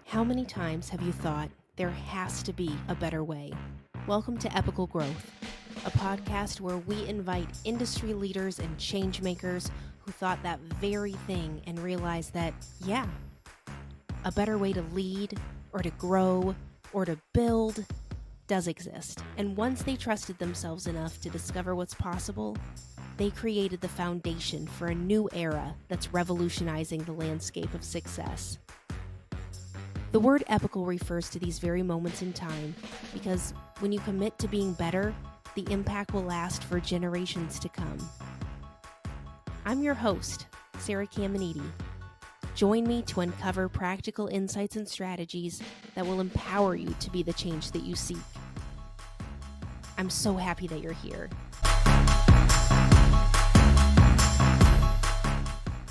How many times have you thought there has to be a better way? Welcome to Epical Growth, a podcast where we invite industry leaders and change makers who thought that very thing and realized that, yeah, a better way to lead or to grow or to build does exist. And once they trusted themselves enough to discover what's possible, they created the foundation for a new era that's revolutionizing the landscape of success. The word epical refers to these very moments in time because when you commit to being better, the impact will last for generations to come. I'm your host, Sarah Caminiti. Join me to uncover practical insights and strategies that will empower you to be the change that you seek. I'm so happy that you're here.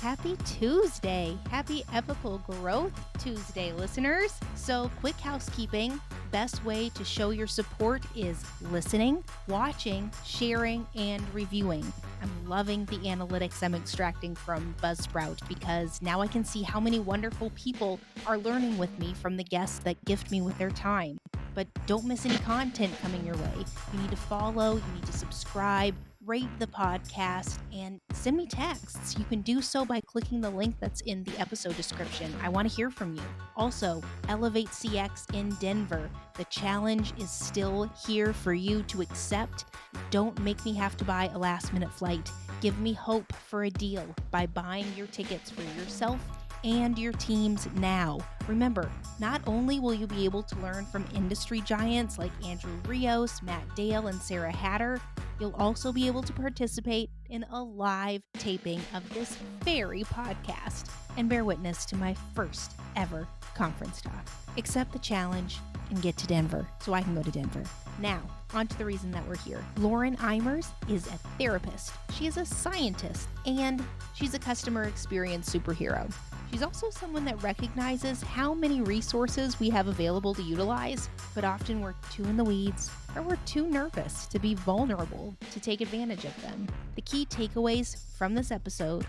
Happy Tuesday. Happy Epical Growth Tuesday, listeners. So, quick housekeeping. Best way to show your support is listening, watching, sharing, and reviewing. I'm loving the analytics I'm extracting from Buzzsprout because now I can see how many wonderful people are learning with me from the guests that gift me with their time. But don't miss any content coming your way. You need to follow, you need to subscribe, rate the podcast, and send me texts. You can do so by clicking the link that's in the episode description. I want to hear from you. Also, Elevate CX in Denver. The challenge is still here for you to accept. Don't make me have to buy a last-minute flight. Give me hope for a deal by buying your tickets for yourself and your teams now. Remember, not only will you be able to learn from industry giants like Andrew Rios, Matt Dale, and Sarah Hatter, you'll also be able to participate in a live taping of this very podcast and bear witness to my first ever conference talk. Accept the challenge and get to Denver so I can go to Denver. Now, on to the reason that we're here. Lauren Eimers is a therapist. She is a scientist, and she's a customer experience superhero. She's also someone that recognizes how many resources we have available to utilize, but often we're too in the weeds or we're too nervous to be vulnerable to take advantage of them. The key takeaways from this episode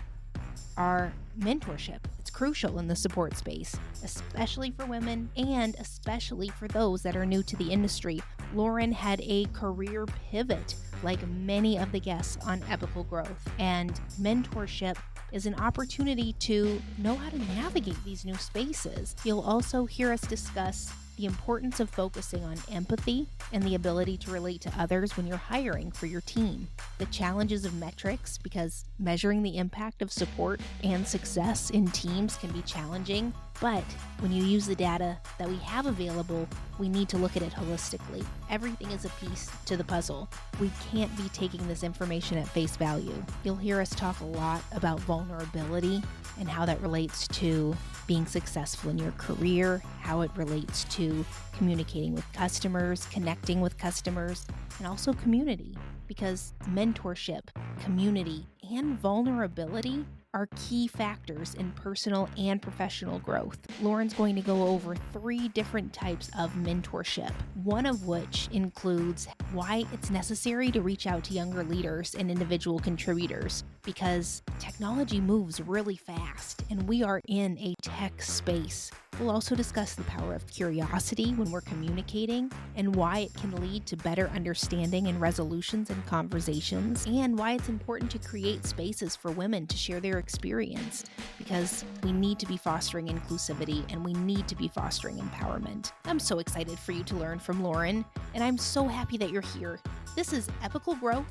are mentorship. It's crucial in the support space, especially for women and especially for those that are new to the industry. Lauren had a career pivot like many of the guests on Epical Growth, and mentorship is an opportunity to know how to navigate these new spaces. You'll also hear us discuss the importance of focusing on empathy and the ability to relate to others when you're hiring for your team. The challenges of metrics, because measuring the impact of support and success in teams can be challenging. But when you use the data that we have available, we need to look at it holistically. Everything is a piece to the puzzle. We can't be taking this information at face value. You'll hear us talk a lot about vulnerability and how that relates to being successful in your career, how it relates to communicating with customers, connecting with customers, and also community. Because mentorship, community, and vulnerability are key factors in personal and professional growth. Lauren's going to go over 3 different types of mentorship, one of which includes why it's necessary to reach out to younger leaders and individual contributors, because technology moves really fast and we are in a tech space. We'll also discuss the power of curiosity when we're communicating and why it can lead to better understanding and resolutions in conversations, and why it's important to create spaces for women to share their experience, because we need to be fostering inclusivity and we need to be fostering empowerment. I'm so excited for you to learn from Lauren, and I'm so happy that you're here. This is Epical Growth,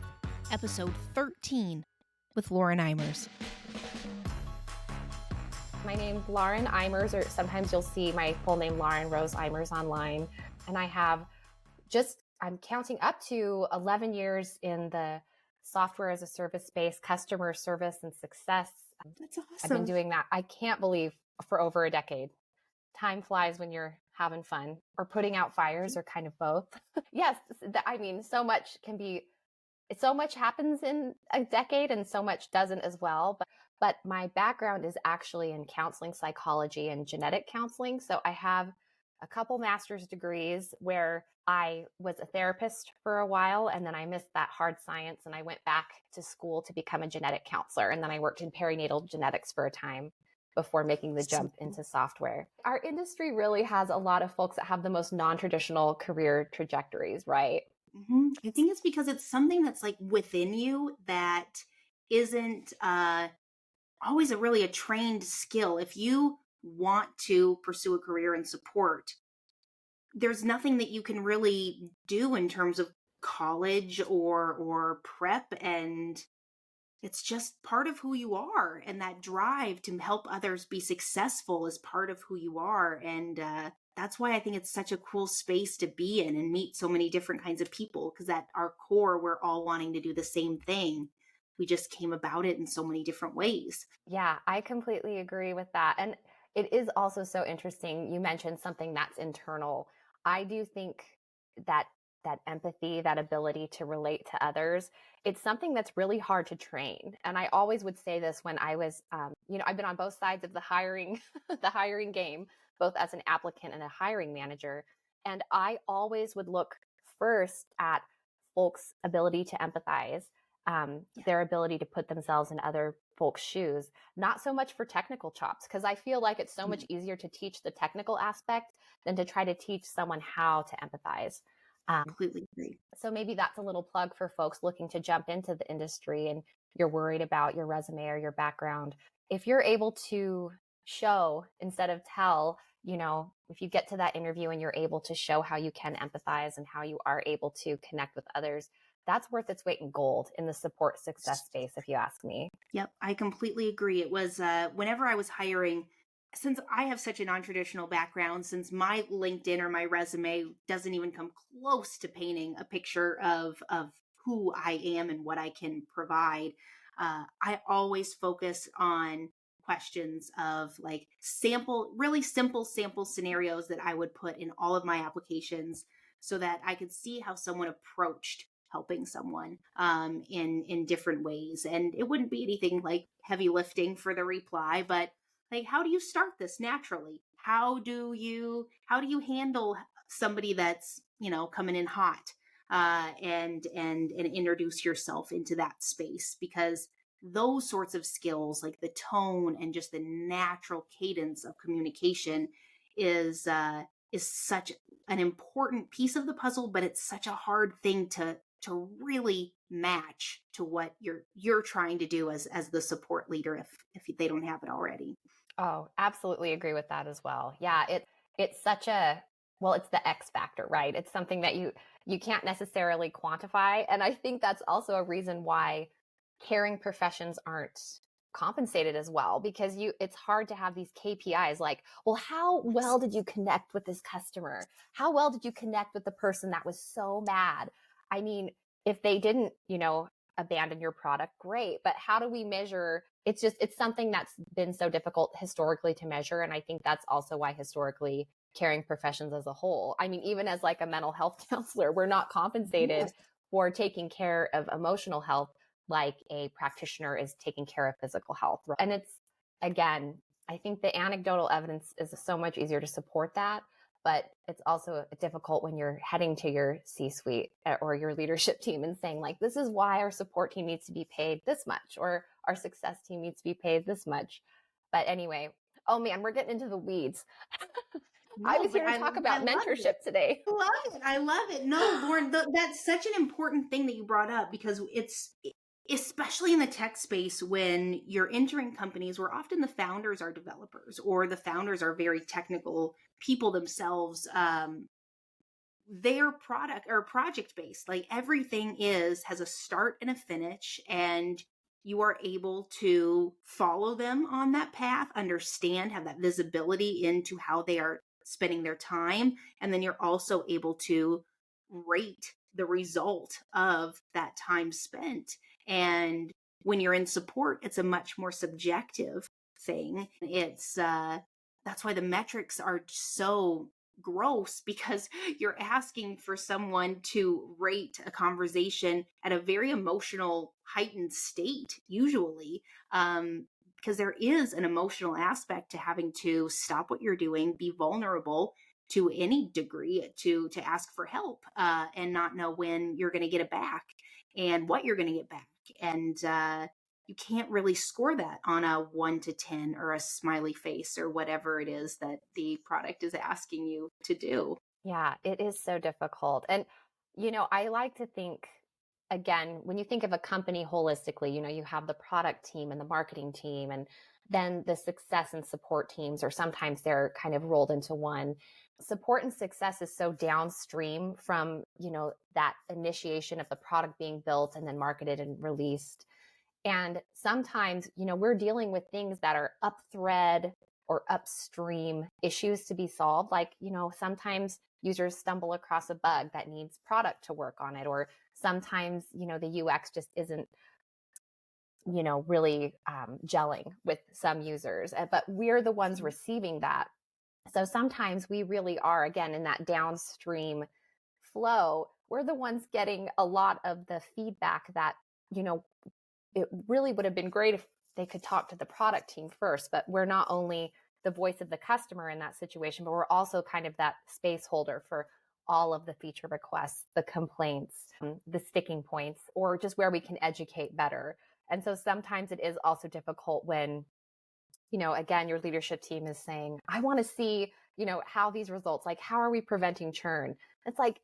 episode 13 with Lauren Eimers. My name's Lauren Eimers, or sometimes you'll see my full name, Lauren Rose Eimers, online. And I have I'm counting up to 11 years in the software as a service space, customer service and success. That's awesome. I've been doing that, I can't believe, for over a decade. Time flies when you're having fun, or putting out fires, or kind of both. Yes, so much happens in a decade and so much doesn't as well. But my background is actually in counseling psychology and genetic counseling. So I have a couple master's degrees where I was a therapist for a while, and then I missed that hard science and I went back to school to become a genetic counselor. And then I worked in perinatal genetics for a time. before making the jump into software. Our industry really has a lot of folks that have the most non-traditional career trajectories, right? I think it's because it's something that's like within you that isn't always really a trained skill. If you want to pursue a career in support, there's nothing that you can really do in terms of college or prep, and it's just part of who you are, and that drive to help others be successful is part of who you are. And that's why I think it's such a cool space to be in and meet so many different kinds of people, because at our core we're all wanting to do the same thing. We just came about it in so many different ways. Yeah, I completely agree with that. And it is also so interesting. You mentioned something that's internal. I do think that that empathy, that ability to relate to others, it's something that's really hard to train. And I always would say this when I was, I've been on both sides of the hiring, the hiring game, both as an applicant and a hiring manager. And I always would look first at folks' ability to empathize, their ability to put themselves in other folks' shoes, not so much for technical chops, because I feel like it's so much easier to teach the technical aspect than to try to teach someone how to empathize. Completely agree. So maybe that's a little plug for folks looking to jump into the industry and you're worried about your resume or your background. If you're able to show instead of tell, if you get to that interview and you're able to show how you can empathize and how you are able to connect with others, that's worth its weight in gold in the support success space, if you ask me. Yep, I completely agree. It was whenever I was hiring, since I have such a non-traditional background, since my LinkedIn or my resume doesn't even come close to painting a picture of who I am and what I can provide, I always focus on questions of like really simple sample scenarios that I would put in all of my applications so that I could see how someone approached helping someone in different ways. And it wouldn't be anything like heavy lifting for the reply, but like, how do you start this naturally? How do you handle somebody that's coming in hot, and introduce yourself into that space? Because those sorts of skills, like the tone and just the natural cadence of communication, is such an important piece of the puzzle, but it's such a hard thing to really match to what you're trying to do as the support leader, if they don't have it already. Oh, absolutely agree with that as well. Yeah, it's such a it's the X factor, right? It's something that you can't necessarily quantify, and I think that's also a reason why caring professions aren't compensated as well, because it's hard to have these KPIs like, well, how well did you connect with this customer? How well did you connect with the person that was so mad? I mean, if they didn't, abandon your product, great. But how do we measure? It's something that's been so difficult historically to measure. And I think that's also why historically caring professions as a whole, I mean, even as like a mental health counselor, we're not compensated for taking care of emotional health like a practitioner is taking care of physical health. And it's, again, I think the anecdotal evidence is so much easier to support that, but it's also difficult when you're heading to your C-suite or your leadership team and saying like, this is why our support team needs to be paid this much, or our success team needs to be paid this much. But anyway, oh man, we're getting into the weeds. I was here to talk about mentorship today. I love it. No, Lauren, that's such an important thing that you brought up, because it's, especially in the tech space, when you're entering companies where often the founders are developers or the founders are very technical people themselves, they're product or project based. Like everything has a start and a finish, and you are able to follow them on that path, understand, have that visibility into how they are spending their time. And then you're also able to rate the result of that time spent. And when you're in support, it's a much more subjective thing. That's why the metrics are so gross, because you're asking for someone to rate a conversation at a very emotional, heightened state, usually, because there is an emotional aspect to having to stop what you're doing, be vulnerable to any degree, to ask for help, and not know when you're going to get it back and what you're going to get back. And you can't really score that on a 1 to 10 or a smiley face or whatever it is that the product is asking you to do. Yeah, it is so difficult. And, I like to think, again, when you think of a company holistically, you have the product team and the marketing team, and then the success and support teams, or sometimes they're kind of rolled into one. Support and success is so downstream from, that initiation of the product being built and then marketed and released. And sometimes, we're dealing with things that are up thread or upstream issues to be solved. Like, sometimes users stumble across a bug that needs product to work on it, or sometimes, the UX just isn't, really gelling with some users, but we're the ones receiving that. So sometimes we really are, again, in that downstream flow, we're the ones getting a lot of the feedback that, it really would have been great if they could talk to the product team first, but we're not only the voice of the customer in that situation, but we're also kind of that space holder for all of the feature requests, the complaints, the sticking points, or just where we can educate better. And so sometimes it is also difficult when, again, your leadership team is saying, I want to see, how these results, like, how are we preventing churn? It's like,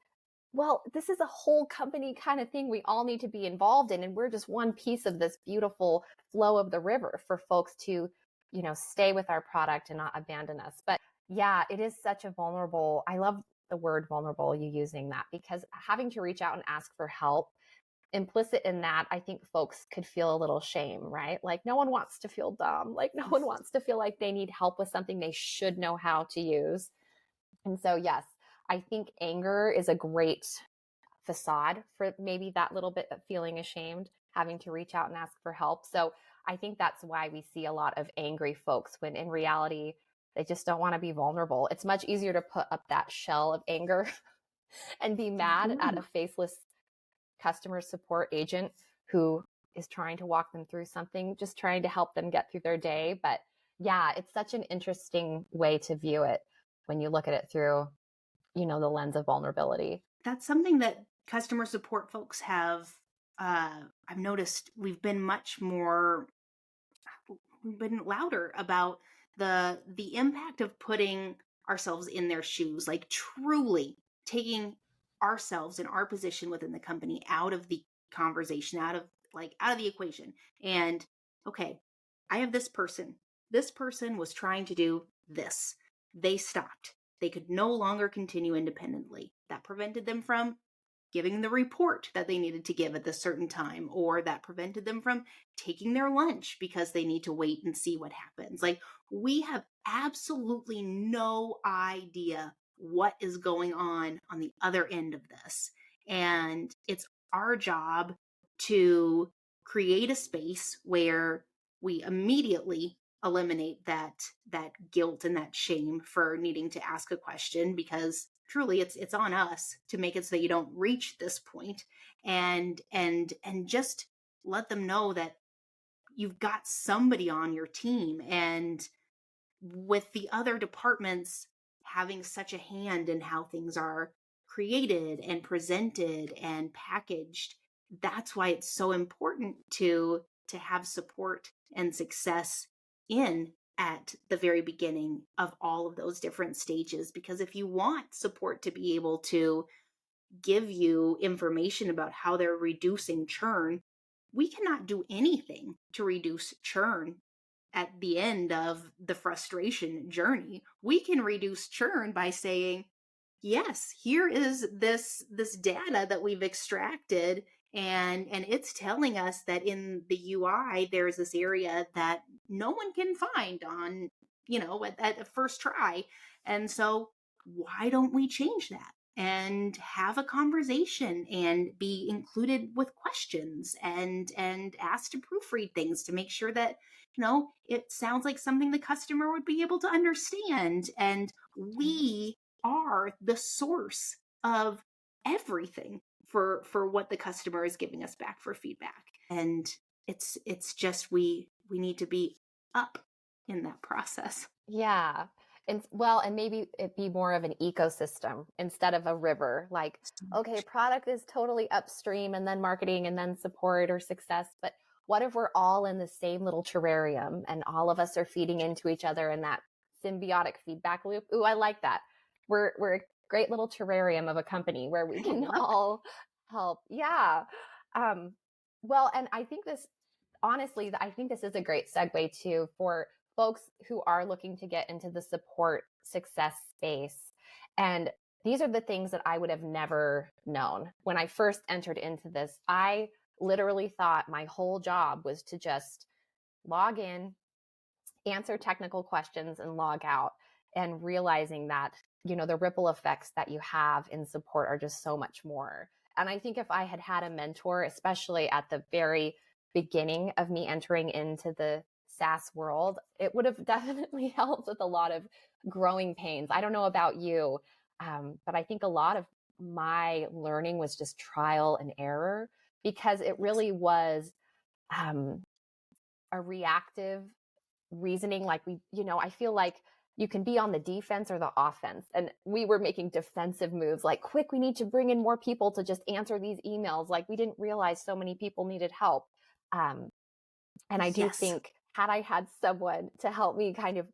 well, this is a whole company kind of thing we all need to be involved in. And we're just one piece of this beautiful flow of the river for folks to, stay with our product and not abandon us. But yeah, it is such a vulnerable, I love the word vulnerable, you using that, because having to reach out and ask for help, implicit in that, I think folks could feel a little shame, right? Like, no one wants to feel dumb. Like, no one wants to feel like they need help with something they should know how to use. And so, yes, I think anger is a great facade for maybe that little bit of feeling ashamed, having to reach out and ask for help. So I think that's why we see a lot of angry folks when in reality, they just don't want to be vulnerable. It's much easier to put up that shell of anger and be mad at a faceless customer support agent who is trying to walk them through something, just trying to help them get through their day. But yeah, it's such an interesting way to view it when you look at it through, the lens of vulnerability. That's something that customer support folks have. I've noticed we've been louder about the impact of putting ourselves in their shoes, like truly taking ourselves and our position within the company out of the conversation, out of the equation. And okay, I have this person. This person was trying to do this. They stopped. They could no longer continue independently. That prevented them from giving the report that they needed to give at this certain time, or that prevented them from taking their lunch because they need to wait and see what happens. Like, we have absolutely no idea what is going on the other end of this. And it's our job to create a space where we immediately eliminate that guilt and that shame for needing to ask a question, because truly it's on us to make it so that you don't reach this point, and just let them know that you've got somebody on your team. And with the other departments having such a hand in how things are created and presented and packaged, that's why it's so important to have support and success in at the very beginning of all of those different stages. Because if you want support to be able to give you information about how they're reducing churn, we cannot do anything to reduce churn at the end of the frustration journey. We can reduce churn by saying, yes, here is this data that we've extracted, and it's telling us that in the UI there's this area that no one can find on, at the first try. And so why don't we change that and have a conversation and be included with questions and asked to proofread things to make sure that it sounds like something the customer would be able to understand. And we are the source of everything for what the customer is giving us back for feedback. And it's just we need to be up in that process. Yeah. And maybe it be more of an ecosystem instead of a river. Like, okay, product is totally upstream, and then marketing, and then support or success. But What if we're all in the same little terrarium and all of us are feeding into each other in that symbiotic feedback loop? Ooh, I like that. We're a great little terrarium of a company where we can all help. Yeah. Well, and I think honestly, I think this is a great segue too for folks who are looking to get into the support success space. And these are the things that I would have never known. When I first entered into this, I literally thought my whole job was to just log in, answer technical questions, and log out, and realizing that, the ripple effects that you have in support are just so much more. And I think if I had had a mentor, especially at the very beginning of me entering into the SaaS world, it would have definitely helped with a lot of growing pains. I don't know about you, but I think a lot of my learning was just trial and error, because it really was a reactive reasoning. Like I feel like you can be on the defense or the offense. And we were making defensive moves, like, quick, we need to bring in more people to just answer these emails. Like, we didn't realize so many people needed help. And I do think, had I had someone to help me kind of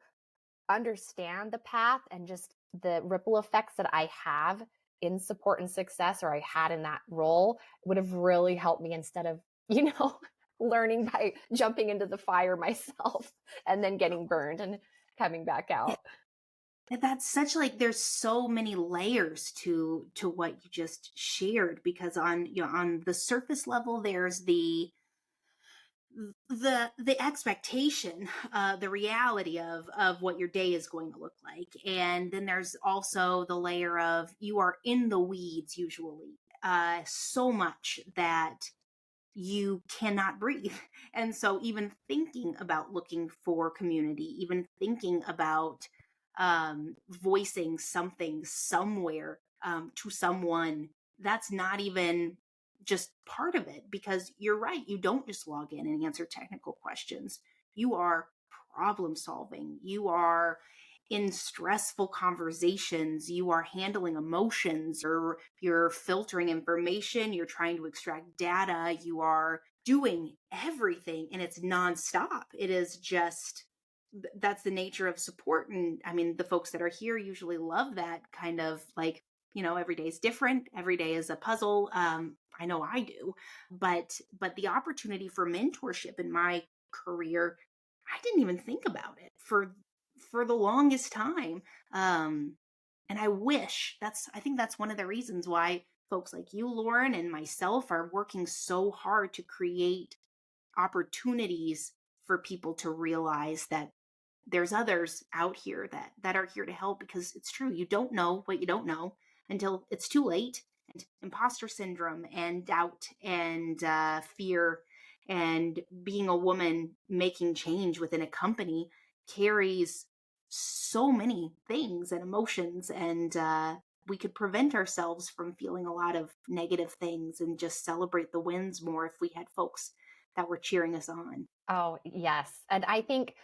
understand the path and just the ripple effects that I have in support and success, or I had in that role, would have really helped me, instead of, learning by jumping into the fire myself and then getting burned and coming back out. That's such, like, there's so many layers to what you just shared, because on the surface level, there's the expectation, the reality of what your day is going to look like. And then there's also the layer of, you are in the weeds usually, so much that you cannot breathe. And so even thinking about looking for community, even thinking about voicing something somewhere to someone, that's not even just part of it. Because you're right, you don't just log in and answer technical questions. You are problem solving. You are in stressful conversations. You are handling emotions, or you're filtering information. You're trying to extract data. You are doing everything, and it's nonstop. It is just, that's the nature of support. And I mean, the folks that are here usually love that kind of, like, every day is different. Every day is a puzzle. I know I do, but the opportunity for mentorship in my career, I didn't even think about it for the longest time. And I think that's one of the reasons why folks like you, Lauren, and myself are working so hard to create opportunities for people to realize that there's others out here that are here to help. Because it's true, you don't know what you don't know until it's too late. And imposter syndrome and doubt and fear, and being a woman making change within a company carries so many things and emotions. And we could prevent ourselves from feeling a lot of negative things and just celebrate the wins more if we had folks that were cheering us on. Oh, yes. And I think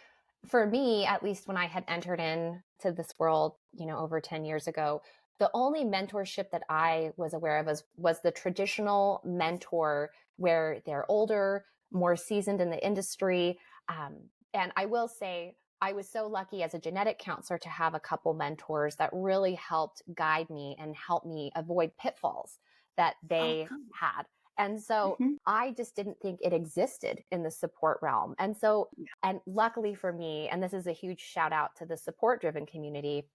for me, at least when I had entered into this world, over 10 years ago, the only mentorship that I was aware of was the traditional mentor, where they're older, more seasoned in the industry. And I will say, I was so lucky as a genetic counselor to have a couple mentors that really helped guide me and help me avoid pitfalls that they had. And so I just didn't think it existed in the support realm. And so, and luckily for me, and this is a huge shout out to the support driven community,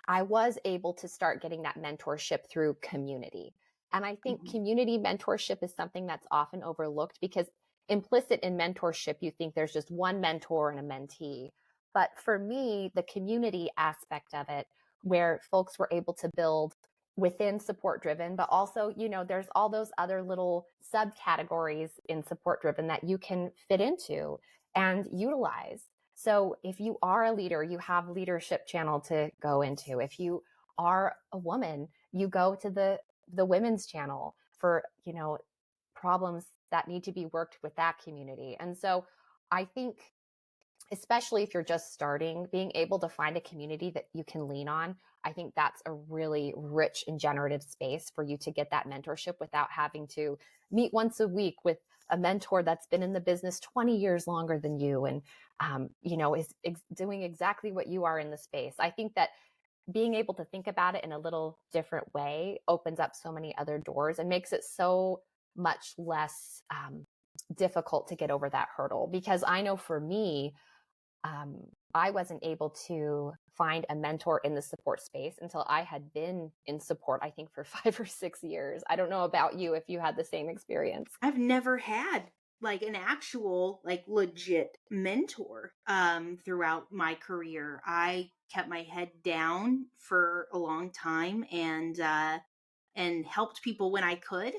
I was able to start getting that mentorship through community. And I think community mentorship is something that's often overlooked, because implicit in mentorship, you think there's just one mentor and a mentee. But for me, the community aspect of it, where folks were able to build within support driven, but also, there's all those other little subcategories in support driven that you can fit into and utilize. So if you are a leader, you have leadership channel to go into. If you are a woman, you go to the women's channel for, problems that need to be worked with that community. And so I think, especially if you're just starting, being able to find a community that you can lean on, I think that's a really rich and generative space for you to get that mentorship without having to meet once a week with a mentor that's been in the business 20 years longer than you and, is doing exactly what you are in the space. I think that being able to think about it in a little different way opens up so many other doors and makes it so much less difficult to get over that hurdle. Because I know for me, I wasn't able to find a mentor in the support space until I had been in support, I think, for 5 or 6 years. I don't know about you if you had the same experience. I've never had like an actual, like legit mentor throughout my career. I kept my head down for a long time and helped people when I could.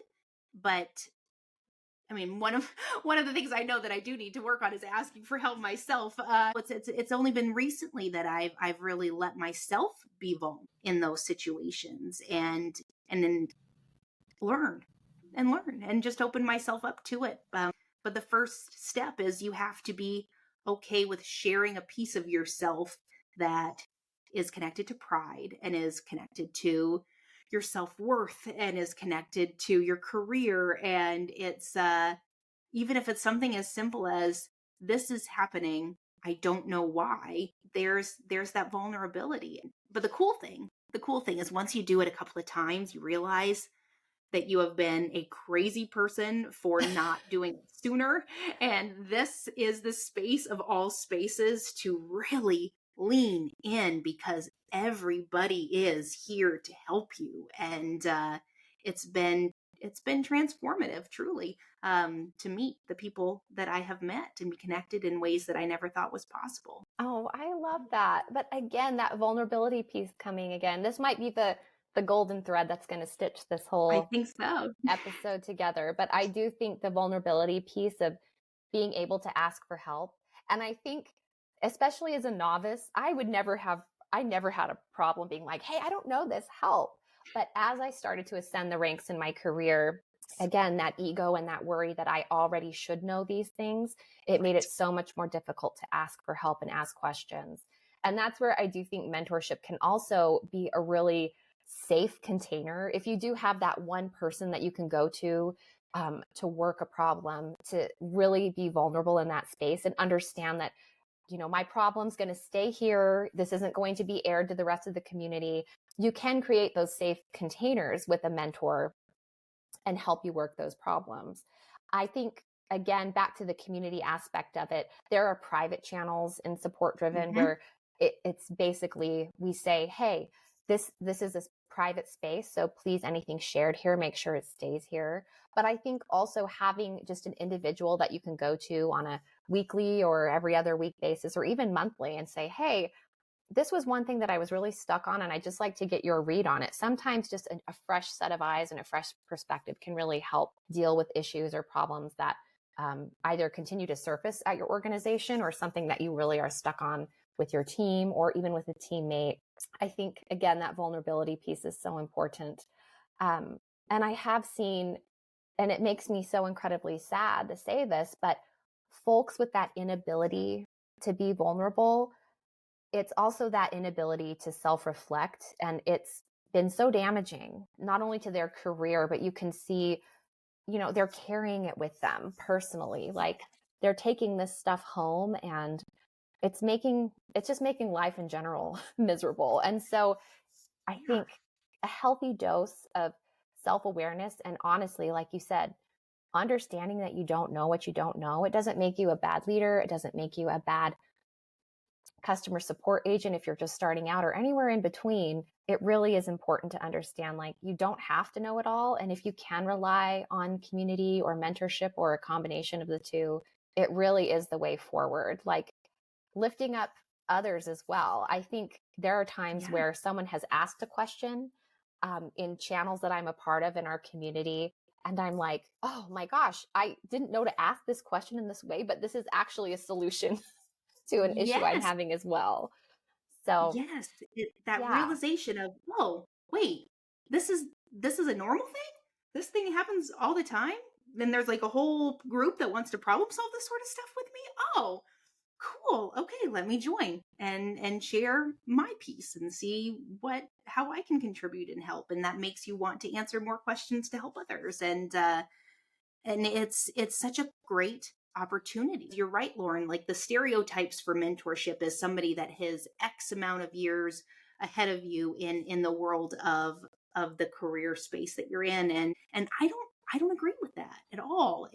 But I mean, one of the things I know that I do need to work on is asking for help myself. It's only been recently that I've really let myself be vulnerable in those situations and then learn and just open myself up to it. But the first step is you have to be okay with sharing a piece of yourself that is connected to pride and is connected to your self-worth and is connected to your career. And it's even if it's something as simple as, this is happening, I don't know why, there's that vulnerability. But the cool thing is once you do it a couple of times, you realize that you have been a crazy person for not doing it sooner. And this is the space of all spaces to really lean in, because everybody is here to help you. And it's been transformative, truly, to meet the people that I have met and be connected in ways that I never thought was possible. Oh, I love that. But again, that vulnerability piece coming again, this might be the golden thread that's going to stitch this I whole think so. episode together. But I do think the vulnerability piece of being able to ask for help. And I think, especially as a novice, I never had a problem being like, hey, I don't know this, help. But as I started to ascend the ranks in my career, again, that ego and that worry that I already should know these things, it made it so much more difficult to ask for help and ask questions. And that's where I do think mentorship can also be a really safe container. If you do have that one person that you can go to work a problem, to really be vulnerable in that space and understand that, my problem's going to stay here. This isn't going to be aired to the rest of the community. You can create those safe containers with a mentor and help you work those problems. I think, again, back to the community aspect of it, there are private channels in support driven where it's basically, we say, hey, this is a private space, so please, anything shared here, make sure it stays here. But I think also having just an individual that you can go to on a weekly or every other week basis, or even monthly, and say, hey, this was one thing that I was really stuck on, and I'd just like to get your read on it. Sometimes just a fresh set of eyes and a fresh perspective can really help deal with issues or problems that either continue to surface at your organization, or something that you really are stuck on with your team or even with a teammate. I think, again, that vulnerability piece is so important. And I have seen, and it makes me so incredibly sad to say this, but folks with that inability to be vulnerable, it's also that inability to self-reflect. And it's been so damaging, not only to their career, but you can see, they're carrying it with them personally. Like, they're taking this stuff home, and it's just making life in general miserable. And so I think a healthy dose of self-awareness, and honestly, like you said, understanding that you don't know what you don't know, it doesn't make you a bad leader. It doesn't make you a bad customer support agent if you're just starting out, or anywhere in between. It really is important to understand, like, you don't have to know it all. And if you can rely on community or mentorship or a combination of the two, it really is the way forward. Like, lifting up others as well. I think there are times where someone has asked a question in channels that I'm a part of in our community, and I'm like, oh my gosh, I didn't know to ask this question in this way, but this is actually a solution to an issue I'm having as well. So that realization of, oh, wait, this is a normal thing? This thing happens all the time? Then there's like a whole group that wants to problem solve this sort of stuff with me? Oh, cool. Okay, let me join and share my piece and see how I can contribute and help. And that makes you want to answer more questions to help others. And And it's such a great opportunity. You're right, Lauren. Like the stereotypes for mentorship is somebody that has X amount of years ahead of you in the world of the career space that you're in. And I don't agree with that at all.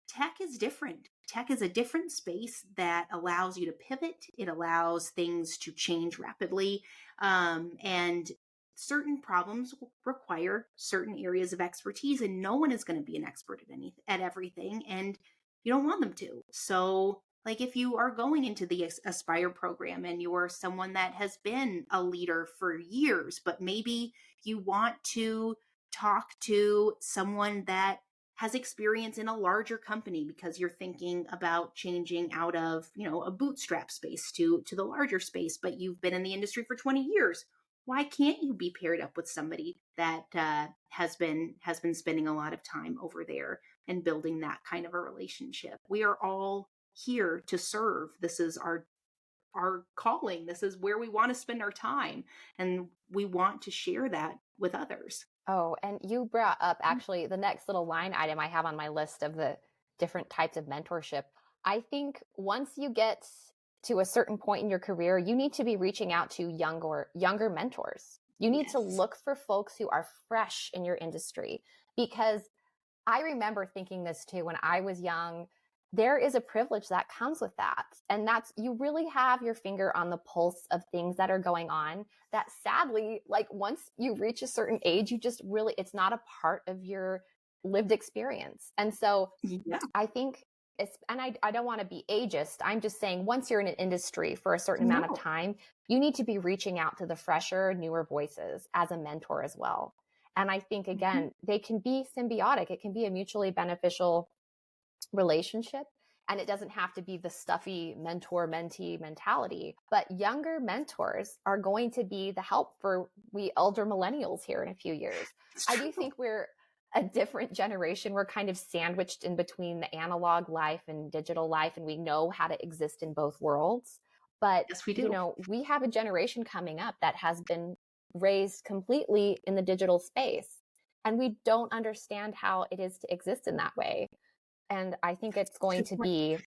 Tech is different. Tech is a different space that allows you to pivot. It allows things to change rapidly. And certain problems require certain areas of expertise, and no one is going to be an expert at everything, and you don't want them to. So like if you are going into the Aspire program and you're someone that has been a leader for years, but maybe you want to talk to someone that has experience in a larger company because you're thinking about changing out of, a bootstrap space to the larger space, but you've been in the industry for 20 years. Why can't you be paired up with somebody that has been spending a lot of time over there and building that kind of a relationship? We are all here to serve. This is our calling. This is where we want to spend our time, and we want to share that with others. Oh, and you brought up actually the next little line item I have on my list of the different types of mentorship. I think once you get to a certain point in your career, you need to be reaching out to younger mentors. You need to look for folks who are fresh in your industry, because I remember thinking this too when I was young. There is a privilege that comes with that. And that's, you really have your finger on the pulse of things that are going on that sadly, like once you reach a certain age, you just really, it's not a part of your lived experience. And so I think and I don't want to be ageist. I'm just saying once you're in an industry for a certain amount of time, you need to be reaching out to the fresher, newer voices as a mentor as well. And I think, again, they can be symbiotic. It can be a mutually beneficial relationship. And it doesn't have to be the stuffy mentor-mentee mentality. But younger mentors are going to be the help for we elder millennials here in a few years. I do think we're a different generation. We're kind of sandwiched in between the analog life and digital life, and we know how to exist in both worlds. But, yes, we do. We have a generation coming up that has been raised completely in the digital space, and we don't understand how it is to exist in that way. And I think it's going to be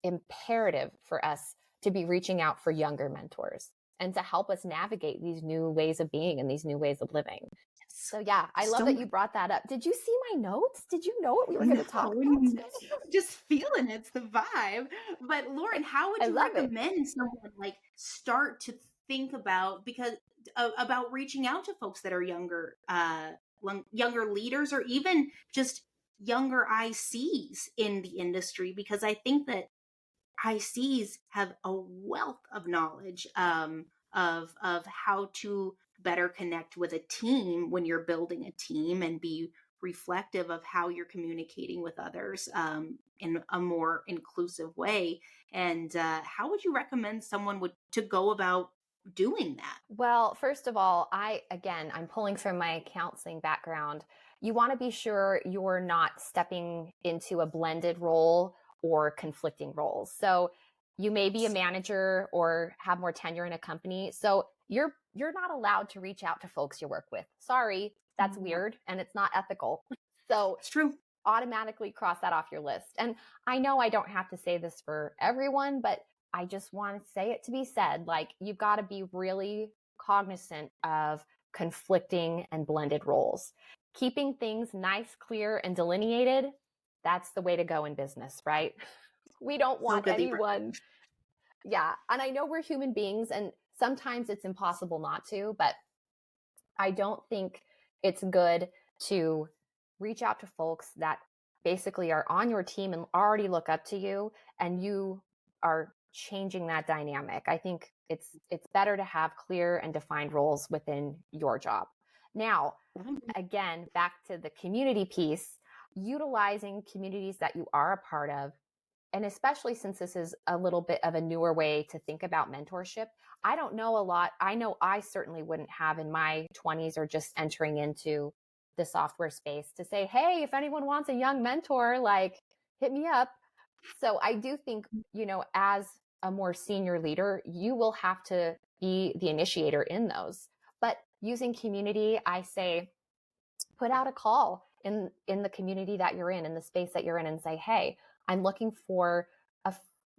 imperative for us to be reaching out for younger mentors and to help us navigate these new ways of being and these new ways of living. So yeah, I love that you brought that up. Did you see my notes? Did you know what we were going to talk about? Just feeling it's the vibe. But Lauren, how would you recommend someone like start to think about about reaching out to folks that are younger leaders, or even just younger ICs in the industry? Because I think that ICs have a wealth of knowledge of how to better connect with a team when you're building a team, and be reflective of how you're communicating with others in a more inclusive way. And how would you recommend someone to go about doing that? Well, first of all, I'm pulling from my counseling background. You want to be sure you're not stepping into a blended role or conflicting roles. So you may be a manager or have more tenure in a company. So you're not allowed to reach out to folks you work with. Sorry, that's weird and it's not ethical. So it's true. Automatically cross that off your list. And I know I don't have to say this for everyone, but I just want to say it to be said. Like, you've got to be really cognizant of conflicting and blended roles. Keeping things nice, clear, and delineated, that's the way to go in business, right? We don't want anyone. Yeah. And I know we're human beings, and sometimes it's impossible not to, but I don't think it's good to reach out to folks that basically are on your team and already look up to you, and you are changing that dynamic. I think it's better to have clear and defined roles within your job. Now, again, back to the community piece, utilizing communities that you are a part of, and especially since this is a little bit of a newer way to think about mentorship. I don't know a lot. I know I certainly wouldn't have in my 20s or just entering into the software space to say, hey, if anyone wants a young mentor, like, hit me up. So I do think, as a more senior leader, you will have to be the initiator in those. But using community, I say, put out a call in the community that you're in the space that you're in, and say, hey, I'm looking for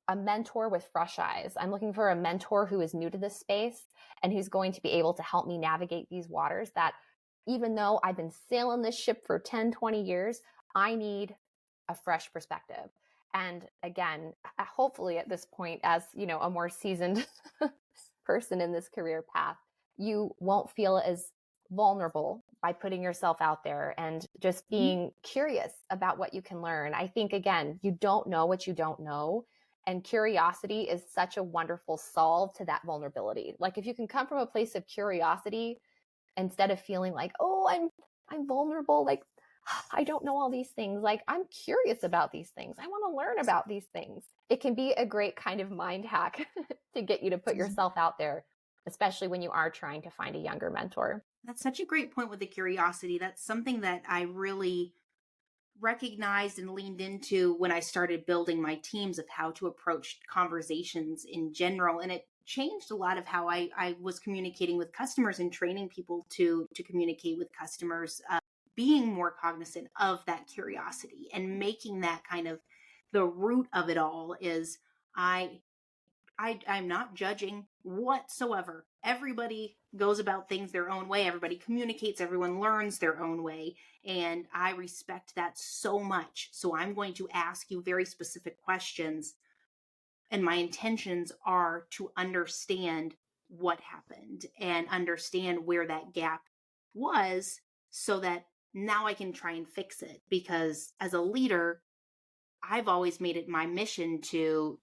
a mentor with fresh eyes. I'm looking for a mentor who is new to this space and who's going to be able to help me navigate these waters that, even though I've been sailing this ship for 10, 20 years, I need a fresh perspective. And again, hopefully at this point, as a more seasoned person in this career path, you won't feel as vulnerable by putting yourself out there and just being curious about what you can learn. I think, again, you don't know what you don't know. And curiosity is such a wonderful solve to that vulnerability. Like, if you can come from a place of curiosity instead of feeling like, oh, I'm vulnerable, like, I don't know all these things. Like, I'm curious about these things. I want to learn about these things. It can be a great kind of mind hack to get you to put yourself out there, especially when you are trying to find a younger mentor. That's such a great point with the curiosity. That's something that I really recognized and leaned into when I started building my teams of how to approach conversations in general. And it changed a lot of how I was communicating with customers and training people to communicate with customers, being more cognizant of that curiosity and making that kind of the root of it all is I'm not judging whatsoever. Everybody goes about things their own way. Everybody communicates. Everyone learns their own way. And I respect that so much. So I'm going to ask you very specific questions. And my intentions are to understand what happened and understand where that gap was so that now I can try and fix it. Because as a leader, I've always made it my mission to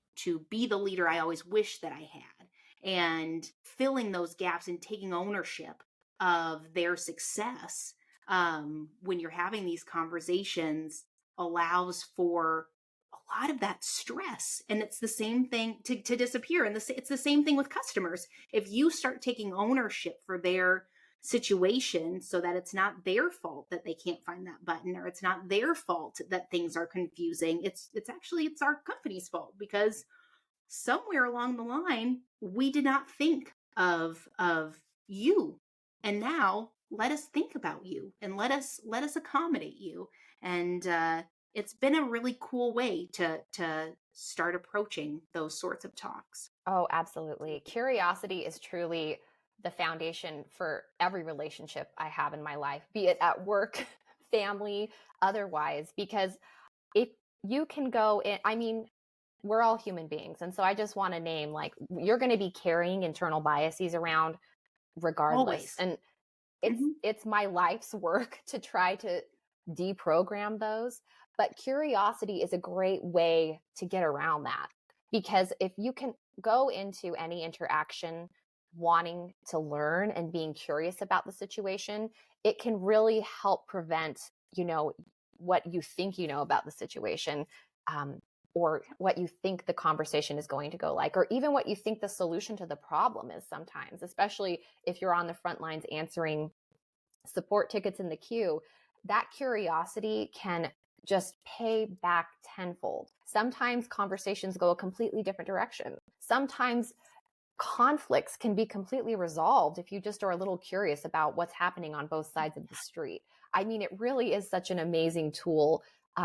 be the leader I always wished that I had, and filling those gaps and taking ownership of their success when you're having these conversations allows for a lot of that stress. And it's the same thing to disappear. And it's the same thing with customers. If you start taking ownership for their situation so that it's not their fault that they can't find that button, or it's not their fault that things are confusing, it's our company's fault, because somewhere along the line we did not think of you, and now let us think about you and let us accommodate you. And it's been a really cool way to start approaching those sorts of talks. Oh, absolutely. Curiosity is truly the foundation for every relationship I have in my life, be it at work, family, otherwise, because if you can go in, I mean, we're all human beings. And so I just want to name, like, you're going to be carrying internal biases around regardless. Always. And it's my life's work to try to deprogram those. But curiosity is a great way to get around that, because if you can go into any interaction wanting to learn and being curious about the situation, it can really help prevent, what you think about the situation, or what you think the conversation is going to go like, or even what you think the solution to the problem is sometimes, especially if you're on the front lines answering support tickets in the queue. That curiosity can just pay back tenfold. Sometimes conversations go a completely different direction. Sometimes conflicts can be completely resolved if you just are a little curious about what's happening on both sides of the street. I mean, it really is such an amazing tool,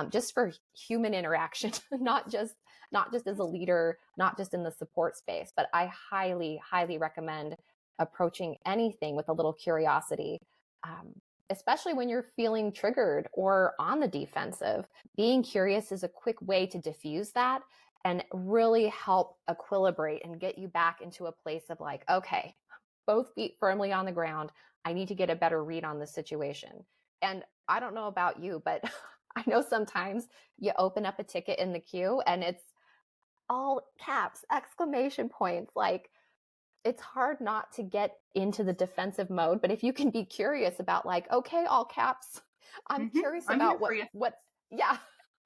just for human interaction, not just as a leader, not just in the support space, but I highly, highly recommend approaching anything with a little curiosity, especially when you're feeling triggered or on the defensive. Being curious is a quick way to diffuse that and really help equilibrate and get you back into a place of like, okay, both feet firmly on the ground. I need to get a better read on the situation. And I don't know about you, but I know sometimes you open up a ticket in the queue and it's all caps, exclamation points. Like, it's hard not to get into the defensive mode. But if you can be curious about, like, okay, all caps, I'm curious about what, yeah,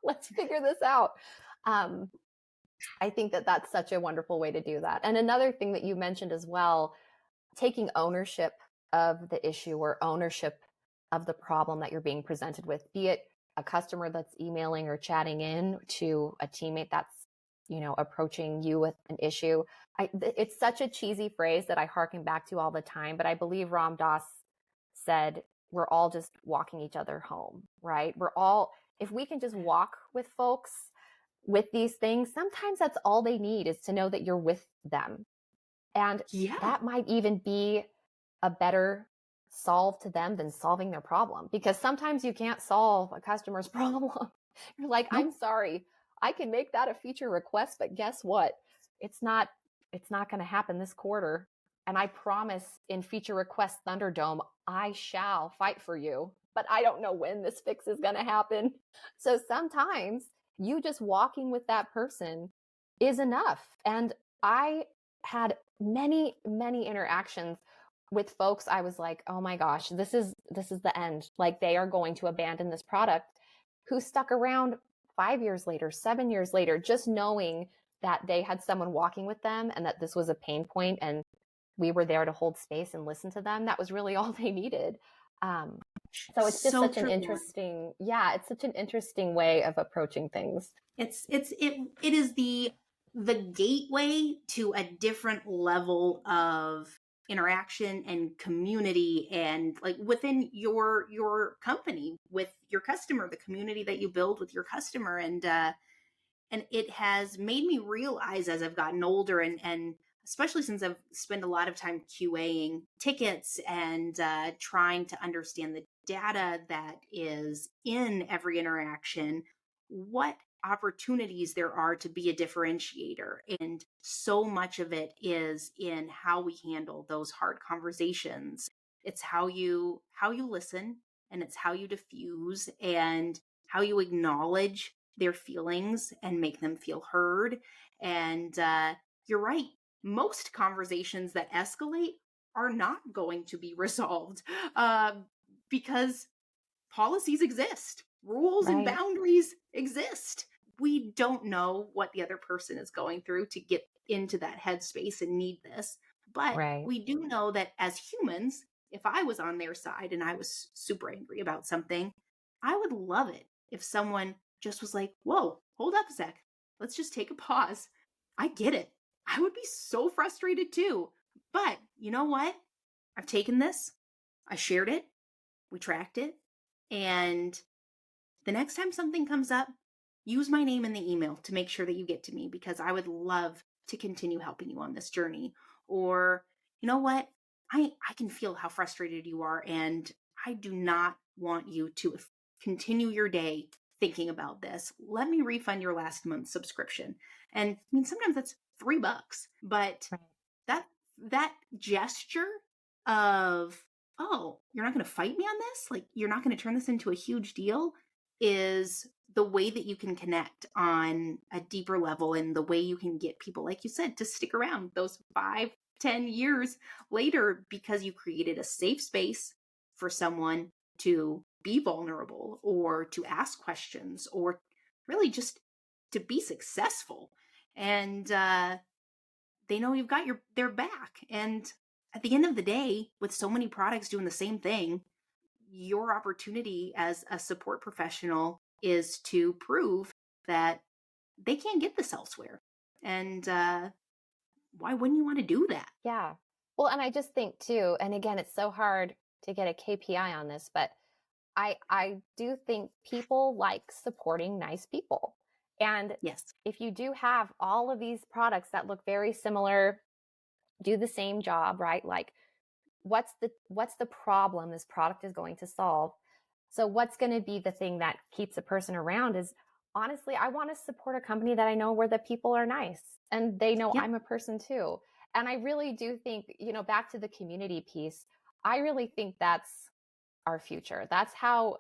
let's figure this out. I think that's such a wonderful way to do that. And another thing that you mentioned as well, taking ownership of the issue or ownership of the problem that you're being presented with, be it a customer that's emailing or chatting in to a teammate that's, approaching you with an issue. It's such a cheesy phrase that I harken back to all the time, but I believe Ram Dass said, we're all just walking each other home, right? If we can just walk with folks with these things, sometimes that's all they need, is to know that you're with them. And that might even be a better solve to them than solving their problem, because sometimes you can't solve a customer's problem. You're like, I'm sorry, I can make that a feature request, but guess what? It's not going to happen this quarter. And I promise, in feature request Thunderdome, I shall fight for you, but I don't know when this fix is going to happen. So sometimes you just walking with that person is enough. And I had many, many interactions with folks. I was like, oh my gosh, this is the end. Like, they are going to abandon this product, who stuck around 5 years later, 7 years later, just knowing that they had someone walking with them and that this was a pain point, and we were there to hold space and listen to them. That was really all they needed. So it's just such an interesting, it's such an interesting way of approaching things. It is the gateway to a different level of interaction and community, and like within your company, with your customer, the community that you build with your customer. And it has made me realize, as I've gotten older, and especially since I've spent a lot of time QAing tickets and trying to understand the data that is in every interaction, what opportunities there are to be a differentiator. And so much of it is in how we handle those hard conversations. It's how you listen, and it's how you diffuse, and how you acknowledge their feelings and make them feel heard. And you're right. Most conversations that escalate are not going to be resolved because policies exist, rules and boundaries exist. We don't know what the other person is going through to get into that headspace and need this. But we do know that as humans, if I was on their side and I was super angry about something, I would love it if someone just was like, whoa, hold up a sec. Let's just take a pause. I get it. I would be so frustrated too. But you know what? I've taken this, I shared it, we tracked it, and the next time something comes up, use my name in the email to make sure that you get to me, because I would love to continue helping you on this journey. Or, you know what? I can feel how frustrated you are, and I do not want you to continue your day thinking about this. Let me refund your last month's subscription. And I mean, sometimes that's $3, but that gesture of, oh, you're not going to fight me on this? Like, you're not going to turn this into a huge deal, is the way that you can connect on a deeper level, and the way you can get people, like you said, to stick around those 5-10 years later, because you created a safe space for someone to be vulnerable, or to ask questions, or really just to be successful. And they know you've got their back. And at the end of the day, with so many products doing the same thing, your opportunity as a support professional is to prove that they can't get this elsewhere. And why wouldn't you want to do that? Yeah. Well, and I just think too, and again, it's so hard to get a KPI on this, but I do think people like supporting nice people. And if you do have all of these products that look very similar, do the same job, right? Like, what's the problem this product is going to solve? So what's going to be the thing that keeps a person around is, honestly, I want to support a company that I know where the people are nice and they know I'm a person too. And I really do think, back to the community piece, I really think that's our future. That's how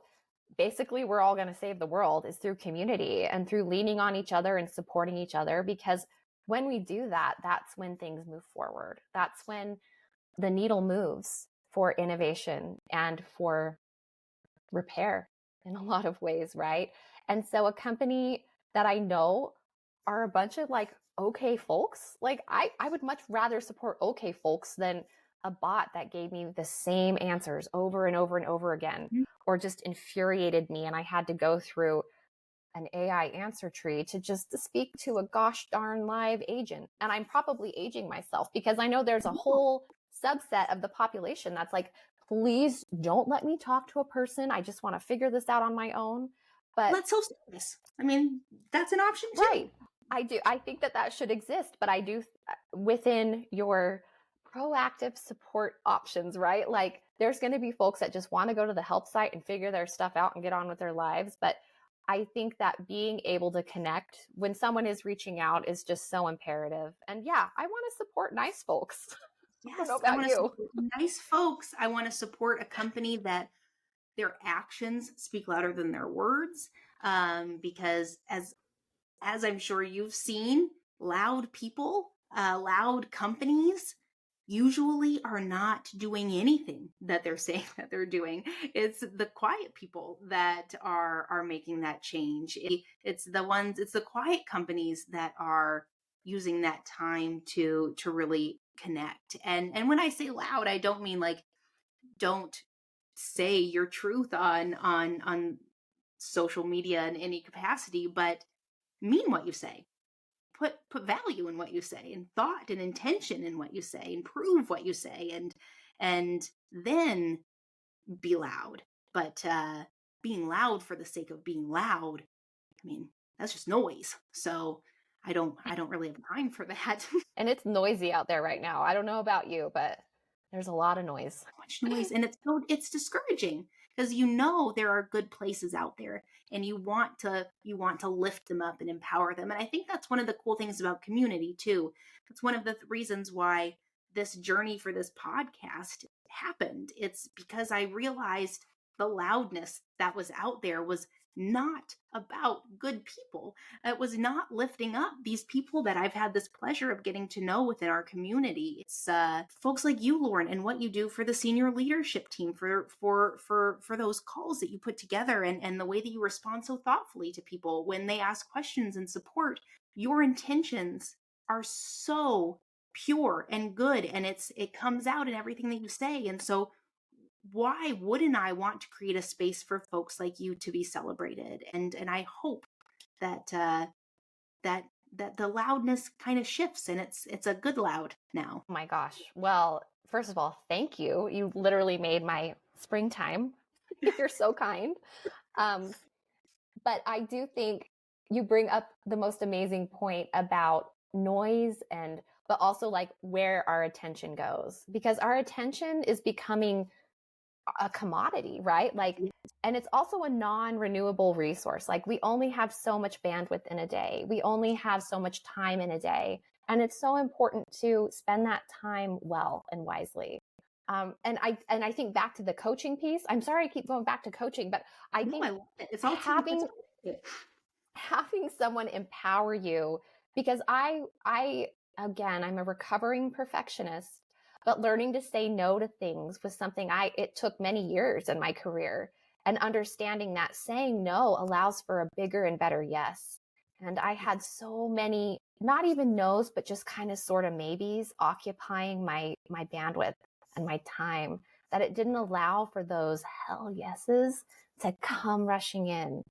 basically we're all going to save the world, is through community and through leaning on each other and supporting each other. Because when we do that, that's when things move forward. That's when the needle moves for innovation and for repair in a lot of ways, right? And so a company that I know are a bunch of like okay folks, like I would much rather support okay folks than a bot that gave me the same answers over and over and over again, or just infuriated me and I had to go through an AI answer tree to just speak to a gosh darn live agent. And I'm probably aging myself, because I know there's a whole subset of the population that's like, please don't let me talk to a person. I just want to figure this out on my own. But let's self-service. I mean, that's an option too. right. I do. I think that should exist, but I do within your proactive support options, right? Like there's going to be folks that just want to go to the help site and figure their stuff out and get on with their lives. But I think that being able to connect when someone is reaching out is just so imperative. And yeah, I want to support nice folks. Yes, I don't know I about want to you. support nice folks. I want to support a company that their actions speak louder than their words. Because as I'm sure you've seen, loud people, loud companies usually are not doing anything that they're saying that they're doing. It's the quiet people that are making that change. It's the quiet companies that are using that time to really connect. And when I say loud, I don't mean like don't say your truth on social media in any capacity, but mean what you say. Put value in what you say, and thought and intention in what you say, and prove what you say, and then be loud. But being loud for the sake of being loud, I mean, that's just noise. So I don't really have time for that. And it's noisy out there right now. I don't know about you, but there's a lot of noise. So much noise, and it's discouraging because there are good places out there, and you want to lift them up and empower them. And I think that's one of the cool things about community too. That's one of the reasons why this journey for this podcast happened. It's because I realized the loudness that was out there was not about good people. It was not lifting up these people that I've had this pleasure of getting to know within our community. It's folks like you, Lauren, and what you do for the senior leadership team, for those calls that you put together, and the way that you respond so thoughtfully to people when they ask questions and support. Your intentions are so pure and good, and it comes out in everything that you say. And so why wouldn't I want to create a space for folks like you to be celebrated? And I hope that that the loudness kind of shifts, and it's a good loud now. Oh my gosh. Well, first of all, thank you. You literally made my springtime. You're so kind. But I do think you bring up the most amazing point about noise but also like where our attention goes, because our attention is becoming a commodity, right? Like, and it's also a non-renewable resource. Like we only have so much bandwidth in a day. We only have so much time in a day. And it's so important to spend that time well and wisely. And I think back to the coaching piece. I'm sorry I keep going back to coaching, but I think I love it. It's all having someone empower you, because again, I'm a recovering perfectionist. But learning to say no to things was something it took many years in my career, and understanding that saying no allows for a bigger and better yes. And I had so many, not even no's, but just kind of sort of maybes occupying my bandwidth and my time, that it didn't allow for those hell yeses to come rushing in.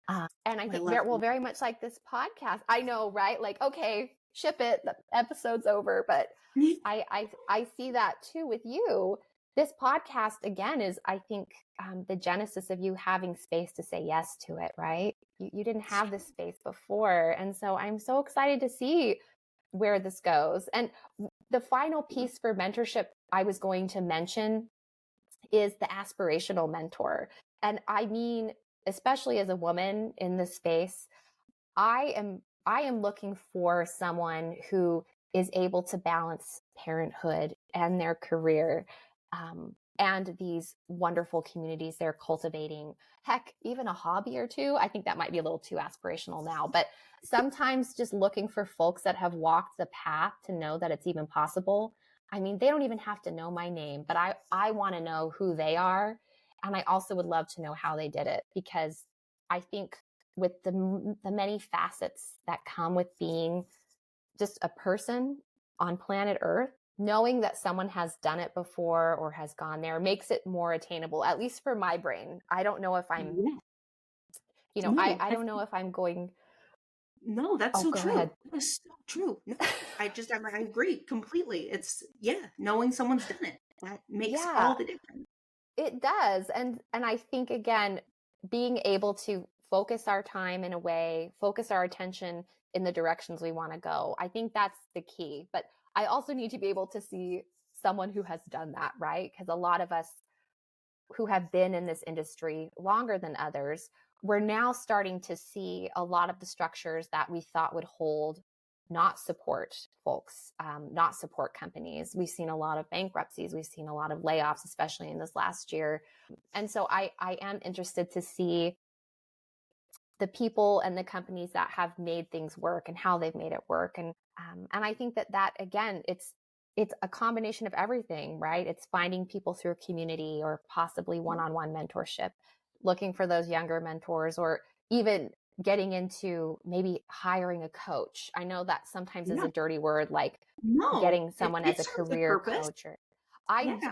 And I think very much like this podcast. I know, right? Like, okay, ship it, the episode's over. But I see that too with you. This podcast, again, is, I think, the genesis of you having space to say yes to it, right? You didn't have this space before. And so I'm so excited to see where this goes. And the final piece for mentorship I was going to mention is the aspirational mentor. And I mean, especially as a woman in this space, I am looking for someone who is able to balance parenthood and their career, and these wonderful communities they're cultivating. Heck, even a hobby or two. I think that might be a little too aspirational now, but sometimes just looking for folks that have walked the path to know that it's even possible. I mean, they don't even have to know my name, but I want to know who they are. And I also would love to know how they did it, because I think with the many facets that come with being just a person on planet Earth, knowing that someone has done it before or has gone there makes it more attainable, at least for my brain. I don't know if I'm, I don't know if I'm going. No, that's so true. Ahead. That's so true. No, I agree completely. It's, knowing someone's done it, that makes all the difference. It does. And I think, again, being able to focus our time in a way, focus our attention in the directions we want to go, I think that's the key. But I also need to be able to see someone who has done that, right? Because a lot of us who have been in this industry longer than others, we're now starting to see a lot of the structures that we thought would hold not support folks, not support companies. We've seen a lot of bankruptcies. We've seen a lot of layoffs, especially in this last year. And so I am interested to see the people and the companies that have made things work and how they've made it work. And I think that again, it's a combination of everything, right? It's finding people through a community or possibly one-on-one mentorship, looking for those younger mentors, or even getting into maybe hiring a coach. I know that sometimes is a dirty word, like getting someone as a career coach. Or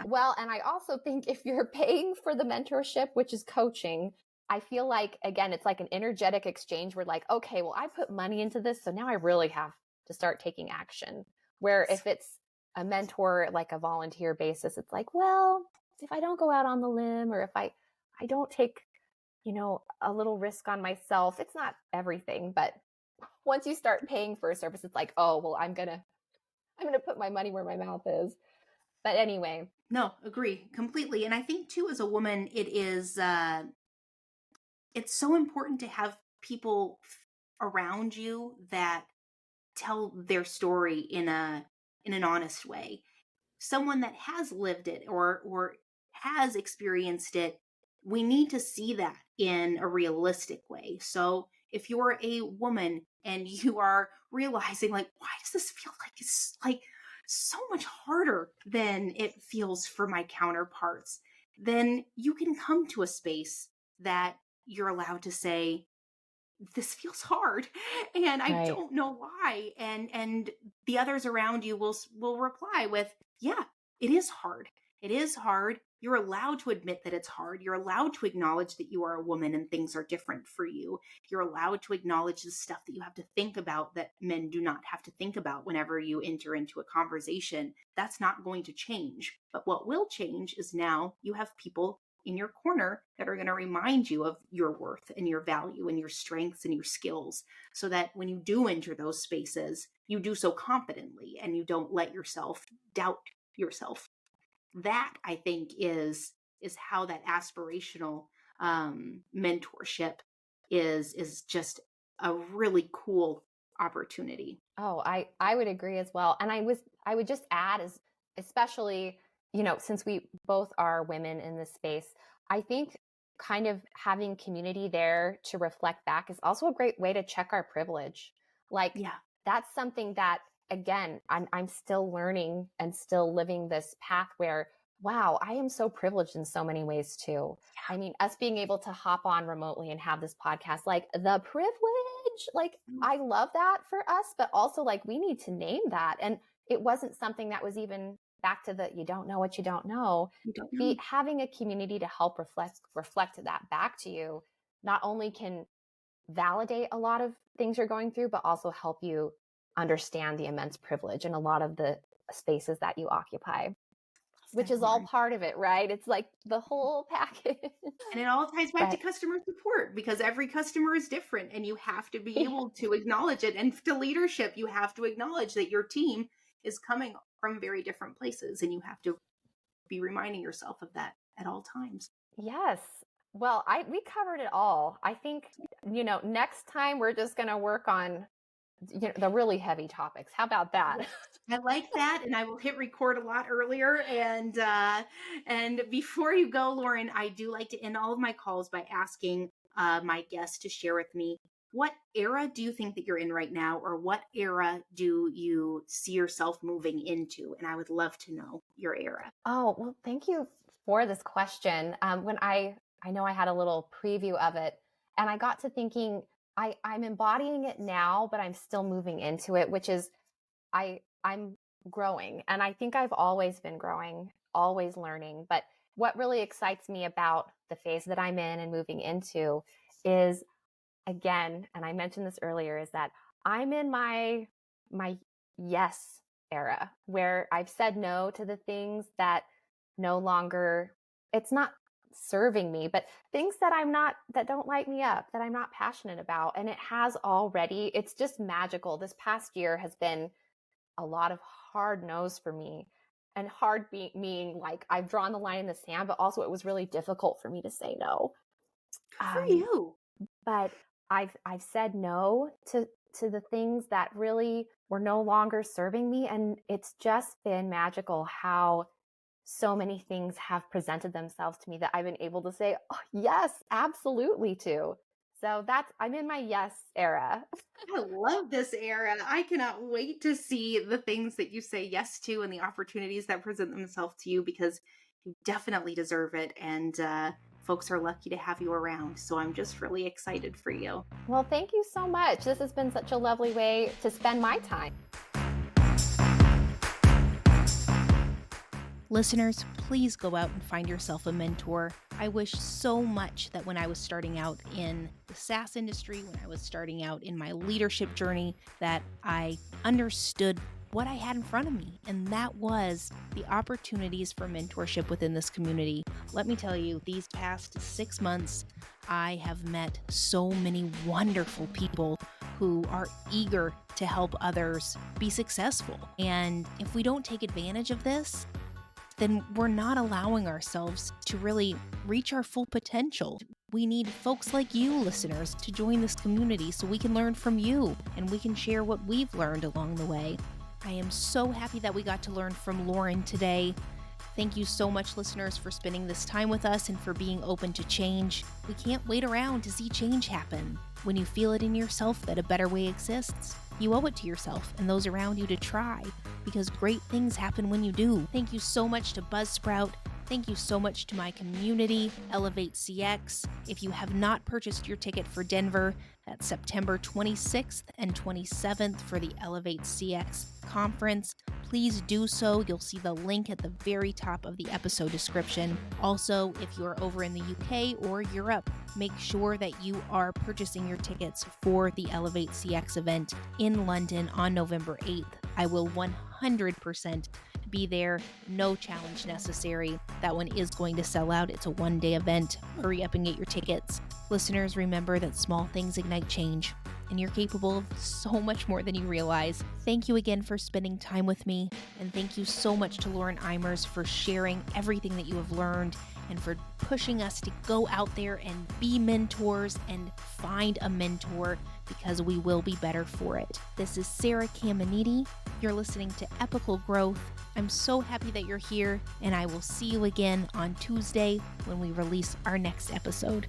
well, and I also think if you're paying for the mentorship, which is coaching, I feel like, again, it's like an energetic exchange where like, okay, well, I put money into this, so now I really have to start taking action. Where if it's a mentor, like a volunteer basis, it's like, well, if I don't go out on the limb, or if I don't take, a little risk on myself, it's not everything. But once you start paying for a service, it's like, oh, well, I'm going to put my money where my mouth is. But anyway. No, agree completely. And I think too, as a woman, it is, it's so important to have people around you that tell their story in an honest way. Someone that has lived it or has experienced it, we need to see that in a realistic way. So if you're a woman and you are realizing like, why does this feel like it's like so much harder than it feels for my counterparts, then you can come to a space that you're allowed to say, this feels hard and I don't know why. And the others around you will reply with, yeah, it is hard. It is hard. You're allowed to admit that it's hard. You're allowed to acknowledge that you are a woman and things are different for you. You're allowed to acknowledge the stuff that you have to think about that men do not have to think about whenever you enter into a conversation. That's not going to change. But what will change is now you have people in your corner that are going to remind you of your worth and your value and your strengths and your skills, so that when you do enter those spaces, you do so confidently and you don't let yourself doubt yourself. That, I think, is how that aspirational mentorship is just a really cool opportunity. Oh, I would agree as well. And I would just add, is especially, since we both are women in this space, I think kind of having community there to reflect back is also a great way to check our privilege. Like, that's something that, again, I'm still learning and still living this path where, wow, I am so privileged in so many ways too. I mean, us being able to hop on remotely and have this podcast, like the privilege, like I love that for us, but also like we need to name that. And it wasn't something that was even back to the, you don't know what you don't know. Having a community to help reflect that back to you, not only can validate a lot of things you're going through, but also help you understand the immense privilege in a lot of the spaces that you occupy, which is all part of it, right? It's like the whole package. And it all ties back to customer support, because every customer is different and you have to be able to acknowledge it. And to leadership, you have to acknowledge that your team is coming from very different places and you have to be reminding yourself of that at all times. Yes. Well, we covered it all. I think, next time we're just going to work on the really heavy topics. How about that? I like that. And I will hit record a lot earlier. And before you go, Lauren, I do like to end all of my calls by asking my guests to share with me, what era do you think that you're in right now? Or what era do you see yourself moving into? And I would love to know your era. Oh, well, thank you for this question. When I know I had a little preview of it, and I got to thinking, I'm embodying it now, but I'm still moving into it, which is I'm growing. And I think I've always been growing, always learning. But what really excites me about the phase that I'm in and moving into is, again, and I mentioned this earlier, is that I'm in my yes era, where I've said no to the things that no longer it's not serving me, but things that that don't light me up, that I'm not passionate about. And it has already, it's just magical. This past year has been a lot of hard no's for me, and hard meaning like I've drawn the line in the sand, but also it was really difficult for me to say no. Good for you. But I've said no to the things that really were no longer serving me. And it's just been magical how so many things have presented themselves to me that I've been able to say, oh, yes, absolutely to. So I'm in my yes era. I love this era. I cannot wait to see the things that you say yes to and the opportunities that present themselves to you, because you definitely deserve it. And folks are lucky to have you around. So I'm just really excited for you. Well, thank you so much. This has been such a lovely way to spend my time. Listeners, please go out and find yourself a mentor. I wish so much that when I was starting out in the SaaS industry, when I was starting out in my leadership journey, that I understood what I had in front of me, and that was the opportunities for mentorship within this community. Let me tell you, these past 6 months, I have met so many wonderful people who are eager to help others be successful. And if we don't take advantage of this, then we're not allowing ourselves to really reach our full potential. We need folks like you, listeners, to join this community so we can learn from you and we can share what we've learned along the way. I am so happy that we got to learn from Lauren today. Thank you so much, listeners, for spending this time with us and for being open to change. We can't wait around to see change happen. When you feel it in yourself that a better way exists, you owe it to yourself and those around you to try, because great things happen when you do. Thank you so much to Buzzsprout. Thank you so much to my community, Elevate CX. If you have not purchased your ticket for Denver, that's September 26th and 27th for the Elevate CX conference, please do so. You'll see the link at the very top of the episode description. Also, if you're over in the UK or Europe, make sure that you are purchasing your tickets for the Elevate CX event in London on November 8th. I will 100% be there. No challenge necessary. That one is going to sell out. It's a one-day event. Hurry up and get your tickets. Listeners, remember that small things ignite change, and you're capable of so much more than you realize. Thank you again for spending time with me, and thank you so much to Lauren Eimers for sharing everything that you have learned and for pushing us to go out there and be mentors and find a mentor, because we will be better for it. This is Sarah Caminiti. You're listening to Epical Growth. I'm so happy that you're here, and I will see you again on Tuesday when we release our next episode.